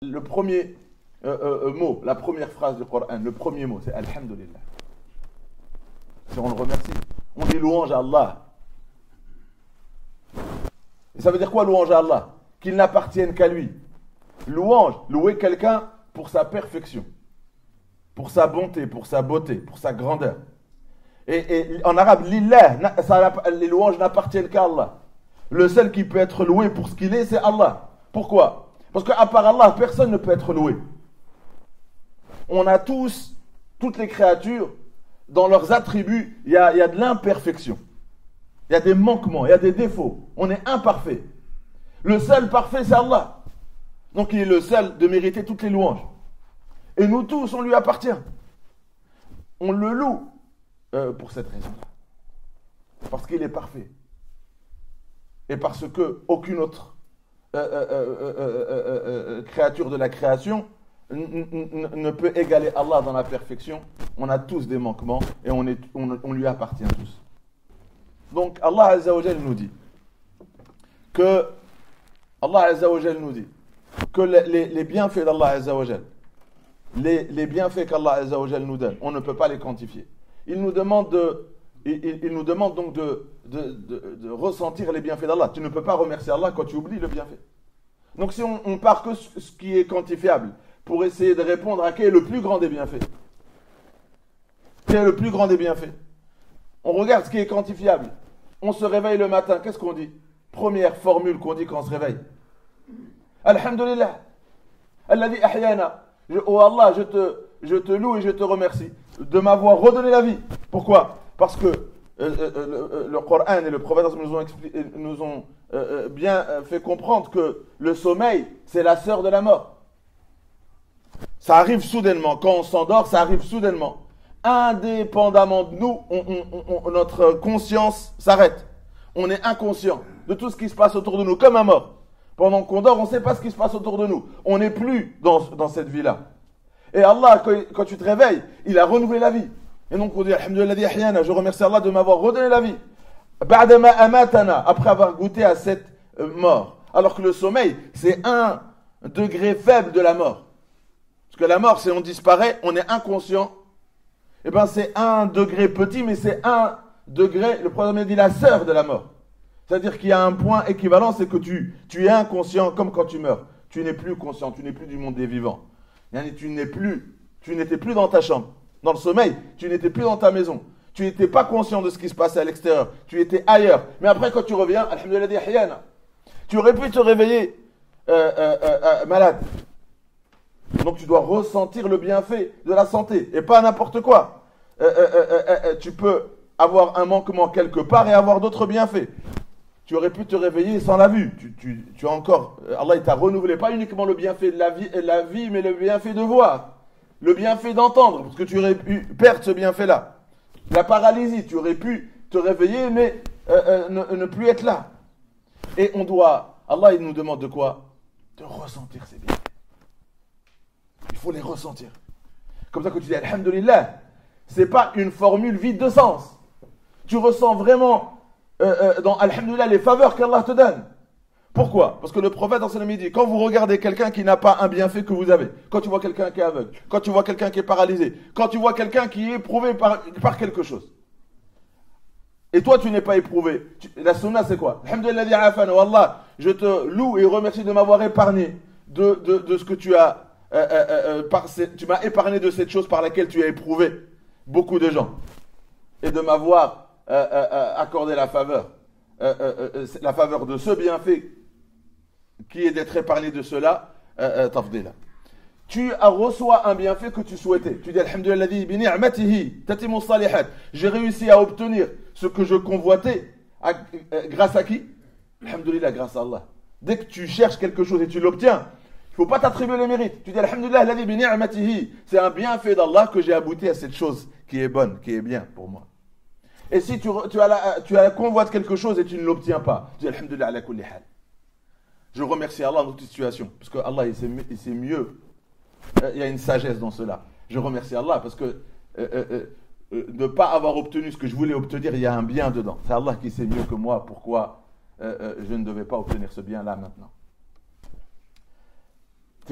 le premier mot, la première phrase du Coran, le premier mot, c'est Alhamdulillah. C'est on le remercie. On dit louange à Allah. Et ça veut dire quoi louange à Allah? Qu'il n'appartienne qu'à lui. Louange, louer quelqu'un pour sa perfection, pour sa bonté, pour sa beauté, pour sa grandeur. Et en arabe, lillah, les louanges n'appartiennent qu'à Allah. Le seul qui peut être loué pour ce qu'il est, c'est Allah. Pourquoi? Parce qu'à part Allah, personne ne peut être loué. On a tous, toutes les créatures, dans leurs attributs, il y a de l'imperfection. Il y a des manquements, il y a des défauts. On est imparfait. Le seul parfait, c'est Allah. Donc il est le seul de mériter toutes les louanges. Et nous tous, on lui appartient. On le loue pour cette raison-là. Parce qu'il est parfait. Et parce que aucune autre créature de la création ne peut égaler Allah dans la perfection. On a tous des manquements et on lui appartient tous. Donc Allah Azza wa Jal nous dit que les bienfaits d'Allah Azza wa Jal, les bienfaits qu'Allah Azza wa Jal nous donne, on ne peut pas les quantifier. Il nous demande donc de ressentir les bienfaits d'Allah. Tu ne peux pas remercier Allah quand tu oublies le bienfait. Donc si on part que ce qui est quantifiable pour essayer de répondre à quel est le plus grand des bienfaits. Quel est le plus grand des bienfaits? On regarde ce qui est quantifiable. On se réveille le matin, qu'est-ce qu'on dit? Première formule qu'on dit quand on se réveille. Alhamdulillah. Alladhi ahyana. Oh Allah, je te loue et je te remercie de m'avoir redonné la vie. Pourquoi? Parce que le Coran et le prophète nous ont bien fait comprendre que le sommeil, c'est la sœur de la mort. Ça arrive soudainement. Quand on s'endort, ça arrive soudainement. Indépendamment de nous, notre conscience s'arrête. On est inconscient de tout ce qui se passe autour de nous, comme un mort. Pendant qu'on dort, on ne sait pas ce qui se passe autour de nous. On n'est plus dans cette vie-là. Et Allah, quand tu te réveilles, il a renouvelé la vie. Et donc on dit, Alhamdulillah, ahyana, je remercie Allah de m'avoir redonné la vie. Ba'dama amatana, après avoir goûté à cette mort. Alors que le sommeil, c'est un degré faible de la mort. Parce que la mort, c'est on disparaît, on est inconscient. Et bien c'est un degré petit, mais c'est un degré, le prophète dit la sœur de la mort. C'est-à-dire qu'il y a un point équivalent, c'est que tu es inconscient comme quand tu meurs. Tu n'es plus conscient, tu n'es plus du monde des vivants. Tu n'étais plus dans ta chambre. Dans le sommeil, tu n'étais plus dans ta maison. Tu n'étais pas conscient de ce qui se passait à l'extérieur. Tu étais ailleurs. Mais après, quand tu reviens, alhamdulillah, ahyana, tu aurais pu te réveiller malade. Donc tu dois ressentir le bienfait de la santé. Et pas n'importe quoi. Tu peux avoir un manquement quelque part et avoir d'autres bienfaits. Tu aurais pu te réveiller sans la vue. Tu as encore... Allah il t'a renouvelé pas uniquement le bienfait de la vie, mais le bienfait de voir. Le bienfait d'entendre, parce que tu aurais pu perdre ce bienfait-là. La paralysie, tu aurais pu te réveiller, mais ne plus être là. Et on doit... Allah il nous demande de quoi? De ressentir ces bienfaits. Il faut les ressentir. Comme ça que tu dis Alhamdulillah, c'est pas une formule vide de sens. Tu ressens vraiment dans Alhamdulillah les faveurs qu'Allah te donne. Pourquoi? Parce que le prophète il dit, quand vous regardez quelqu'un qui n'a pas un bienfait que vous avez, quand tu vois quelqu'un qui est aveugle, quand tu vois quelqu'un qui est paralysé, quand tu vois quelqu'un qui est éprouvé par quelque chose, et toi tu n'es pas éprouvé, la sunna c'est quoi? Alhamdulillah afana, wallah, je te loue et remercie de m'avoir épargné de ce que tu as tu m'as épargné de cette chose par laquelle tu as éprouvé beaucoup de gens et de m'avoir accordé la faveur de ce bienfait qui est d'être épargné de cela. Tafdila. Tu reçois un bienfait que tu souhaitais. Tu dis Alhamdulillah bi ni'matihi tatimu salihat. J'ai réussi à obtenir ce que je convoitais grâce à qui? Alhamdulillah, grâce à Allah. Dès que tu cherches quelque chose et tu l'obtiens, il ne faut pas t'attribuer les mérites. Tu dis Alhamdulillah alladhi bi ni'matihi. C'est un bienfait d'Allah que j'ai abouti à cette chose qui est bonne, qui est bien pour moi. Et si tu convoites quelque chose et tu ne l'obtiens pas, tu dis Alhamdulillah ala kulli hal. Je remercie Allah dans toute situation, parce que Allah il sait mieux. Il y a une sagesse dans cela. Je remercie Allah parce que ne pas avoir obtenu ce que je voulais obtenir, il y a un bien dedans. C'est Allah qui sait mieux que moi pourquoi je ne devais pas obtenir ce bien-là maintenant.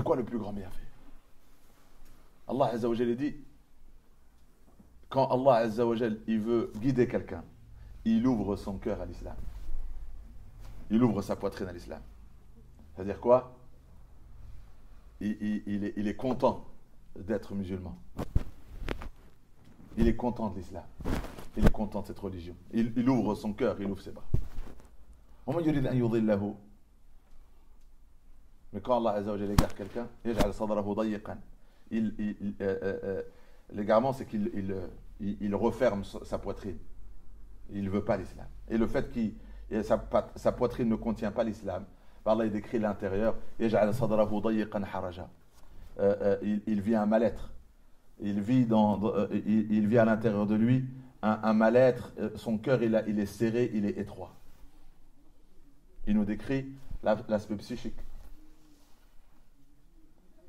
quoi le plus grand bienfait? Allah Azza wa Jal dit, quand Allah Azza wa Jal, il veut guider quelqu'un, il ouvre son cœur à l'islam. Il ouvre sa poitrine à l'islam. C'est-à-dire quoi? Il est content d'être musulman. Il est content de l'islam. Il est content de cette religion. Il ouvre son cœur, il ouvre ses bras. Mais quand Allah Azza wa Jal égare quelqu'un, l'égarement, c'est qu'il referme sa poitrine. Il ne veut pas l'islam. Et le fait que sa poitrine ne contient pas l'islam, Allah il décrit l'intérieur, il vit un mal-être. Il vit à l'intérieur de lui un mal-être. Son cœur il est serré, il est étroit. Il nous décrit l'aspect psychique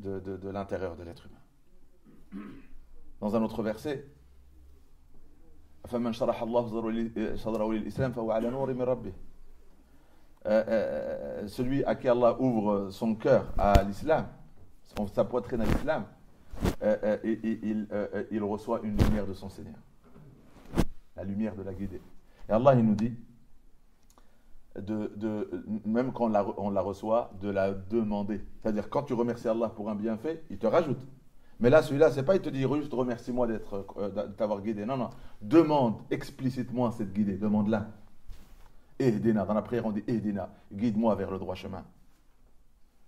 de l'intérieur de l'être humain. Dans un autre verset, فمن شرح الله صدره للإسلام فهو على نور من ربه. Celui à qui Allah ouvre son cœur à l'islam, sa poitrine à l'islam, il reçoit une lumière de son Seigneur, la lumière de la guidée. Et Allah il nous dit, même quand on la reçoit, de la demander. C'est-à-dire quand tu remercies Allah pour un bienfait, il te rajoute. Mais là, celui-là, c'est pas il te dit juste remercie-moi de t'avoir guidé. Non, non. Demande explicitement cette guidée. Demande-la. Ehdina. Dans la prière, on dit Ehdina. Guide-moi vers le droit chemin.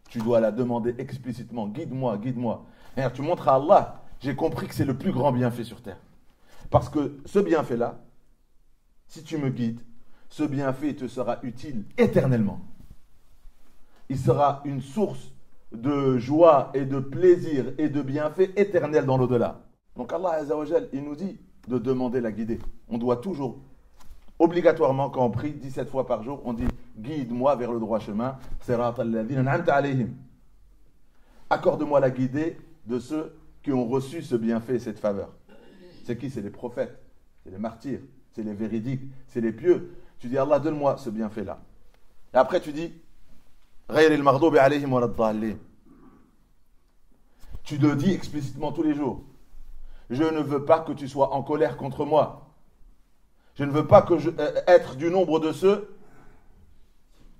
Tu dois la demander explicitement. Guide-moi, guide-moi. Et tu montres à Allah, j'ai compris que c'est le plus grand bienfait sur terre. Parce que ce bienfait-là, si tu me guides, ce bienfait te sera utile éternellement. Il sera une source de joie et de plaisir et de bienfait éternel dans l'au-delà. Donc Allah Azza wa Jal, il nous dit de demander la guidée. On doit toujours, obligatoirement, quand on prie 17 fois par jour, on dit guide-moi vers le droit chemin. Accorde-moi la guidée de ceux qui ont reçu ce bienfait et cette faveur. C'est qui? C'est les prophètes, c'est les martyrs, c'est les véridiques, c'est les pieux. Tu dis Allah, donne-moi ce bienfait-là. Et après tu dis tu le dis explicitement tous les jours. Je ne veux pas que tu sois en colère contre moi. Je ne veux pas être du nombre de ceux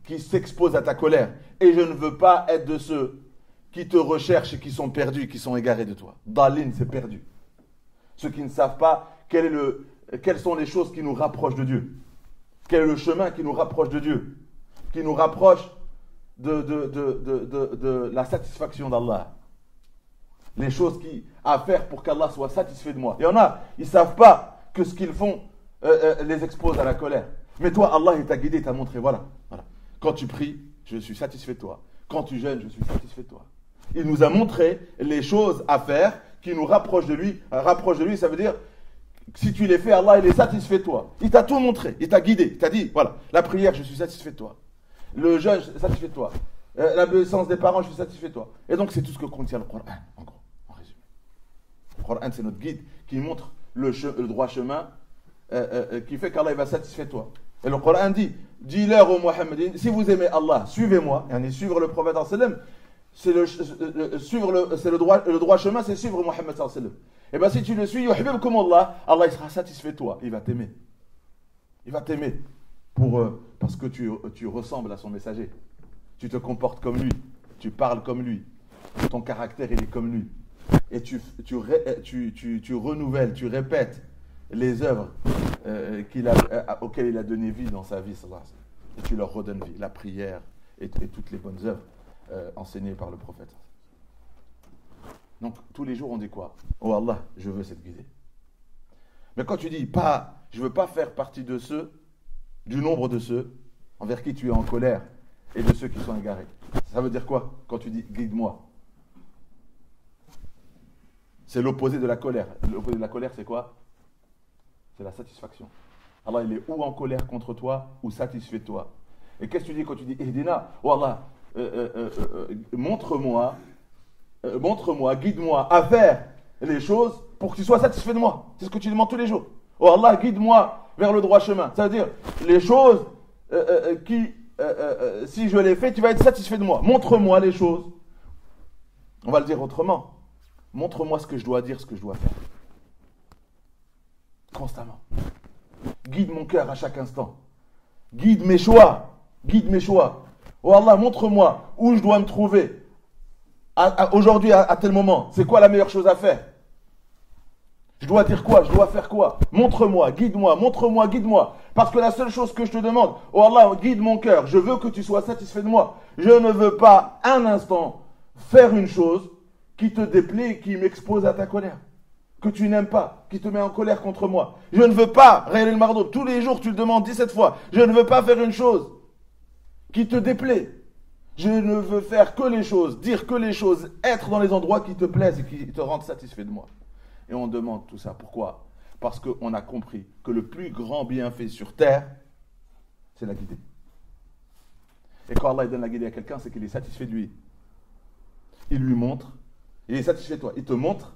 qui s'exposent à ta colère. Et je ne veux pas être de ceux qui te recherchent et qui sont perdus, qui sont égarés de toi. Dalin, c'est perdu. Ceux qui ne savent pas quelles sont les choses qui nous rapprochent de Dieu. Quel est le chemin qui nous rapproche de Dieu, qui nous rapproche de la satisfaction d'Allah. Les choses à faire pour qu'Allah soit satisfait de moi. Il y en a, ils ne savent pas que ce qu'ils font les expose à la colère. Mais toi, Allah, il t'a guidé, il t'a montré, voilà. Quand tu pries, je suis satisfait de toi. Quand tu jeûnes, je suis satisfait de toi. Il nous a montré les choses à faire qui nous rapprochent de lui. Rapproche de lui, ça veut dire, si tu les fais, Allah, il est satisfait de toi. Il t'a tout montré, il t'a guidé. Il t'a dit, voilà, la prière, je suis satisfait de toi. Le jeûne, je suis satisfait de toi. L'obéissance des parents, je suis satisfait de toi. Et donc, c'est tout ce que contient le Coran, en gros, en résumé. Le Coran, c'est notre guide qui montre le droit chemin qui fait qu'Allah va satisfaire de toi. Et le Coran dit, dis-leur aux Muhammadines, si vous aimez Allah, suivez-moi. Et suivre le prophète sallam, c'est le droit chemin, c'est suivre Muhammad sallam. Et bien si tu le suis, yuhibbukum Allah, Allah il sera satisfait de toi, il va t'aimer. Il va t'aimer parce que tu ressembles à son messager. Tu te comportes comme lui, tu parles comme lui, ton caractère il est comme lui. Et tu renouvelles, tu répètes les œuvres auxquelles il a donné vie dans sa vie, et tu leur redonnes vie, la prière et toutes les bonnes œuvres enseignées par le prophète. Donc tous les jours on dit quoi? Oh Allah, je veux cette guidée. Mais quand tu dis je ne veux pas faire partie de ceux, du nombre de ceux envers qui tu es en colère et de ceux qui sont égarés. Ça veut dire quoi quand tu dis guide-moi? C'est l'opposé de la colère. L'opposé de la colère, c'est quoi? C'est la satisfaction. Allah, il est ou en colère contre toi, ou satisfait de toi. Et qu'est-ce que tu dis quand tu dis Ihdina? Oh Allah, montre-moi, guide-moi à faire les choses pour que tu sois satisfait de moi. C'est ce que tu demandes tous les jours. Oh Allah, guide-moi vers le droit chemin. Ça veut dire les choses si je les fais, tu vas être satisfait de moi. Montre-moi les choses On va le dire autrement. Montre-moi ce que je dois dire, ce que je dois faire. Constamment. Guide mon cœur à chaque instant. Guide mes choix. Guide mes choix. Oh Allah, montre-moi où je dois me trouver. Aujourd'hui, à tel moment. C'est quoi la meilleure chose à faire? Je dois dire quoi? Je dois faire quoi? Montre-moi, guide-moi, montre-moi, guide-moi. Parce que la seule chose que je te demande, oh Allah, guide mon cœur. Je veux que tu sois satisfait de moi. Je ne veux pas un instant faire une chose qui te déplaît et qui m'expose à ta colère. Que tu n'aimes pas, qui te met en colère contre moi. Je ne veux pas, Ghayr al-Mardoub, tous les jours tu le demandes 17 fois. Je ne veux pas faire une chose qui te déplaît. Je ne veux faire que les choses, dire que les choses, être dans les endroits qui te plaisent et qui te rendent satisfait de moi. Et on demande tout ça. Pourquoi? Parce qu'on a compris que le plus grand bienfait sur terre, c'est la guidée. Et quand Allah donne la guidée à quelqu'un, c'est qu'il est satisfait de lui. Il lui montre, il est satisfait de toi. Il te montre,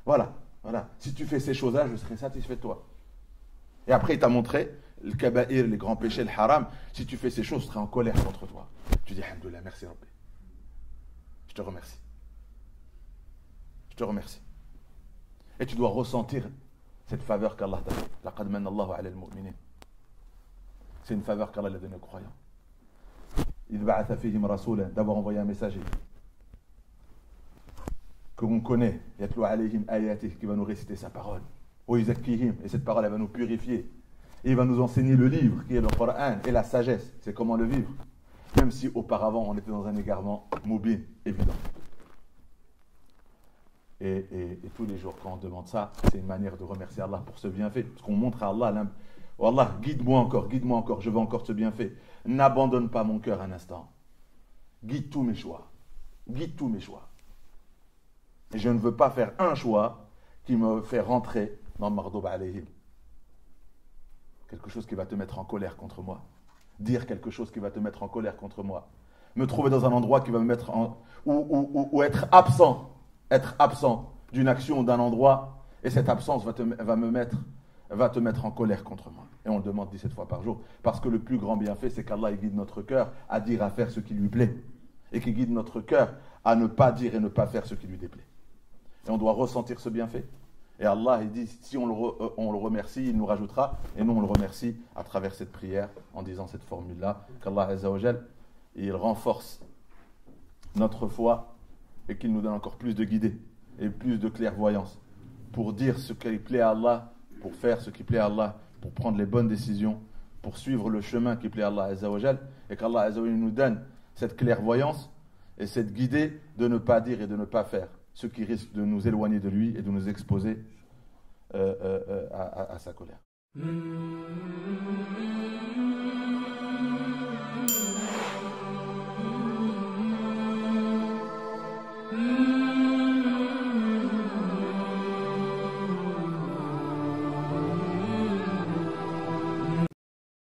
voilà. Si tu fais ces choses-là, je serai satisfait de toi. Et après, il t'a montré le kaba'ir, les grands péchés, le haram. Si tu fais ces choses, je serai en colère contre toi. Tu dis, alhamdoulilah, merci Rabbi. Je te remercie. Je te remercie. Et tu dois ressentir cette faveur qu'Allah t'a donnée. Laqad manna Allahu ala al-mu'minin. C'est une faveur qu'Allah a donnée aux croyants. Il ba'atha fihim rasulan, d'avoir envoyé un messager que l'on connaît, yatlou alayhim ayatih, qui va nous réciter sa parole. Wa yuzakkihim, et cette parole elle va nous purifier. Et il va nous enseigner le livre qui est le Coran et la sagesse, c'est comment le vivre. Même si auparavant on était dans un égarement mubin, évident. Et tous les jours quand on demande ça, c'est une manière de remercier Allah pour ce bienfait. Parce qu'on montre à Allah, oh Allah, guide-moi encore, je veux encore ce bienfait. N'abandonne pas mon cœur un instant. Guide tous mes choix. Et je ne veux pas faire un choix qui me fait rentrer dans Mardoub alayhim. Quelque chose qui va te mettre en colère contre moi. Dire quelque chose qui va te mettre en colère contre moi. Me trouver dans un endroit qui va me mettre en... ou être absent. Être absent d'une action ou d'un endroit. Et cette absence va te mettre en colère contre moi. Et on le demande 17 fois par jour. Parce que le plus grand bienfait, c'est qu'Allah guide notre cœur à dire, à faire ce qui lui plaît. Et qu'il guide notre cœur à ne pas dire et ne pas faire ce qui lui déplaît. Et on doit ressentir ce bienfait. Et Allah, il dit, si on le remercie, il nous rajoutera. Et nous, on le remercie à travers cette prière, en disant cette formule-là, qu'Allah Azza wa Jal, il renforce notre foi et qu'il nous donne encore plus de guidée et plus de clairvoyance pour dire ce qui plaît à Allah, pour faire ce qui plaît à Allah, pour prendre les bonnes décisions, pour suivre le chemin qui plaît à Allah Azza wa Jal, et qu'Allah Azza wa Jal nous donne cette clairvoyance et cette guidée de ne pas dire et de ne pas faire ce qui risque de nous éloigner de lui et de nous exposer à sa colère.